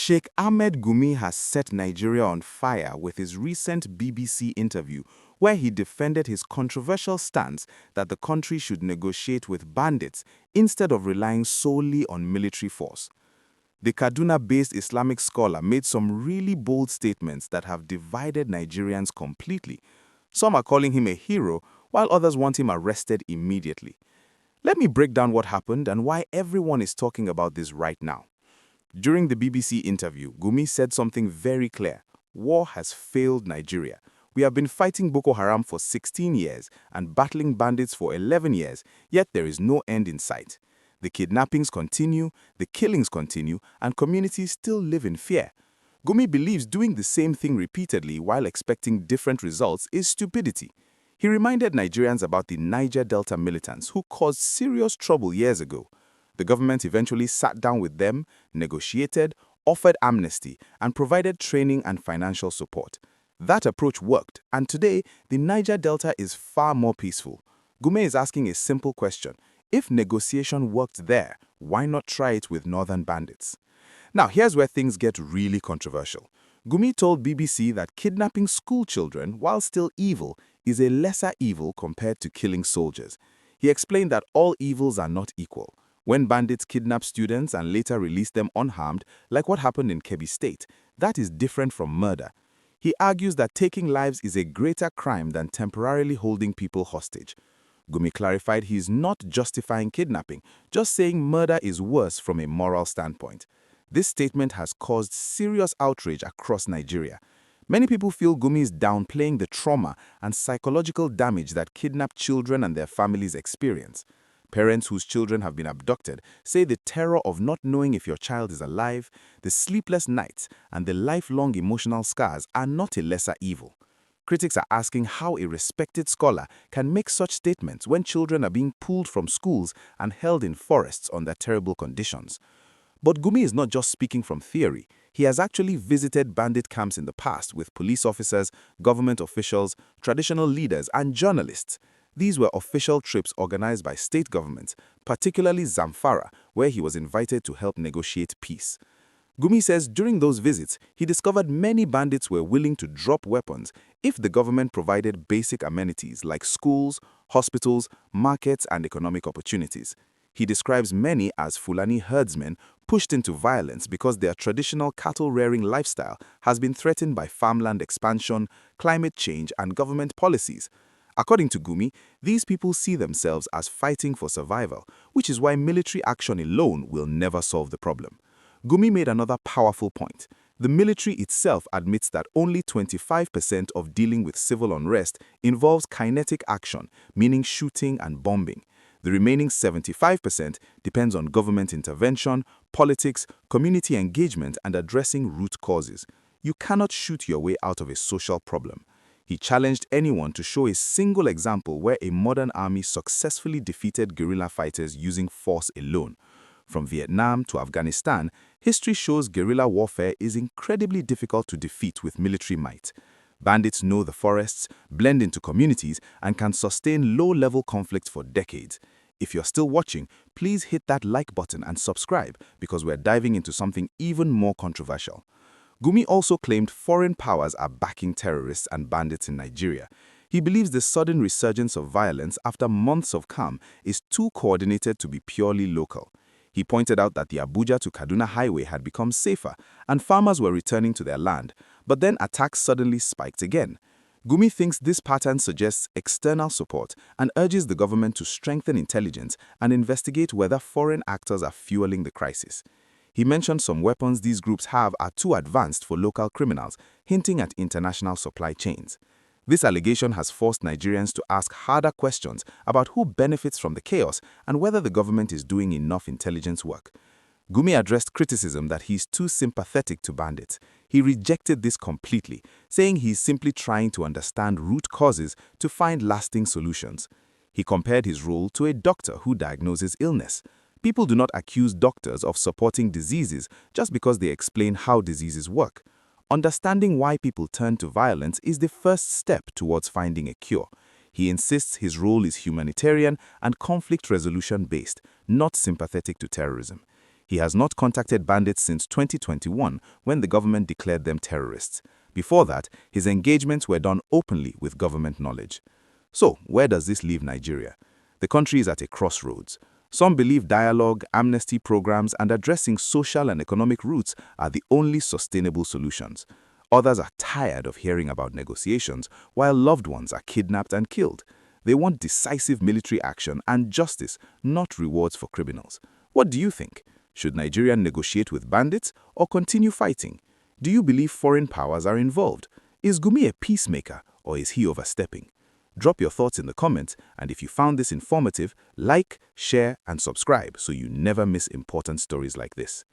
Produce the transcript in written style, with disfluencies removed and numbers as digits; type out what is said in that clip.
Sheikh Ahmed Gumi has set Nigeria on fire with his recent BBC interview where he defended his controversial stance that the country should negotiate with bandits instead of relying solely on military force. The Kaduna-based Islamic scholar made some really bold statements that have divided Nigerians completely. Some are calling him a hero, while others want him arrested immediately. Let me break down what happened and why everyone is talking about this right now. During the BBC interview, Gumi said something very clear. War has failed Nigeria. We have been fighting Boko Haram for 16 years and battling bandits for 11 years, yet there is no end in sight. The kidnappings continue, the killings continue, and communities still live in fear. Gumi believes doing the same thing repeatedly while expecting different results is stupidity. He reminded Nigerians about the Niger Delta militants who caused serious trouble years ago. The government eventually sat down with them, negotiated, offered amnesty, and provided training and financial support. That approach worked, and today, the Niger Delta is far more peaceful. Gumi is asking a simple question. If negotiation worked there, why not try it with northern bandits? Now, here's where things get really controversial. Gumi told BBC that kidnapping school children, while still evil, is a lesser evil compared to killing soldiers. He explained that all evils are not equal. When bandits kidnap students and later release them unharmed, like what happened in Kebbi State, that is different from murder. He argues that taking lives is a greater crime than temporarily holding people hostage. Gumi clarified he is not justifying kidnapping, just saying murder is worse from a moral standpoint. This statement has caused serious outrage across Nigeria. Many people feel Gumi is downplaying the trauma and psychological damage that kidnapped children and their families experience. Parents whose children have been abducted say the terror of not knowing if your child is alive, the sleepless nights, and the lifelong emotional scars are not a lesser evil. Critics are asking how a respected scholar can make such statements when children are being pulled from schools and held in forests under terrible conditions. But Gumi is not just speaking from theory. He has actually visited bandit camps in the past with police officers, government officials, traditional leaders, and journalists. These were official trips organized by state governments, particularly Zamfara, where he was invited to help negotiate peace. Gumi says during those visits, he discovered many bandits were willing to drop weapons if the government provided basic amenities like schools, hospitals, markets, and economic opportunities. He describes many as Fulani herdsmen pushed into violence because their traditional cattle-rearing lifestyle has been threatened by farmland expansion, climate change, and government policies. According to Gumi, these people see themselves as fighting for survival, which is why military action alone will never solve the problem. Gumi made another powerful point. The military itself admits that only 25% of dealing with civil unrest involves kinetic action, meaning shooting and bombing. The remaining 75% depends on government intervention, politics, community engagement, and addressing root causes. You cannot shoot your way out of a social problem. He challenged anyone to show a single example where a modern army successfully defeated guerrilla fighters using force alone. From Vietnam to Afghanistan, history shows guerrilla warfare is incredibly difficult to defeat with military might. Bandits know the forests, blend into communities, and can sustain low-level conflicts for decades. If you're still watching, please hit that like button and subscribe because we're diving into something even more controversial. Gumi also claimed foreign powers are backing terrorists and bandits in Nigeria. He believes the sudden resurgence of violence after months of calm is too coordinated to be purely local. He pointed out that the Abuja to Kaduna highway had become safer and farmers were returning to their land, but then attacks suddenly spiked again. Gumi thinks this pattern suggests external support and urges the government to strengthen intelligence and investigate whether foreign actors are fueling the crisis. He mentioned some weapons these groups have are too advanced for local criminals, hinting at international supply chains. This allegation has forced Nigerians to ask harder questions about who benefits from the chaos and whether the government is doing enough intelligence work. Gumi addressed criticism that he's too sympathetic to bandits. He rejected this completely, saying he's simply trying to understand root causes to find lasting solutions. He compared his role to a doctor who diagnoses illness. People do not accuse doctors of supporting diseases just because they explain how diseases work. Understanding why people turn to violence is the first step towards finding a cure. He insists his role is humanitarian and conflict resolution based, not sympathetic to terrorism. He has not contacted bandits since 2021 when the government declared them terrorists. Before that, his engagements were done openly with government knowledge. So, where does this leave Nigeria? The country is at a crossroads. Some believe dialogue, amnesty programs, and addressing social and economic roots are the only sustainable solutions. Others are tired of hearing about negotiations while loved ones are kidnapped and killed. They want decisive military action and justice, not rewards for criminals. What do you think? Should Nigeria negotiate with bandits or continue fighting? Do you believe foreign powers are involved? Is Gumi a peacemaker or is he overstepping? Drop your thoughts in the comments, and if you found this informative, like, share, and subscribe so you never miss important stories like this.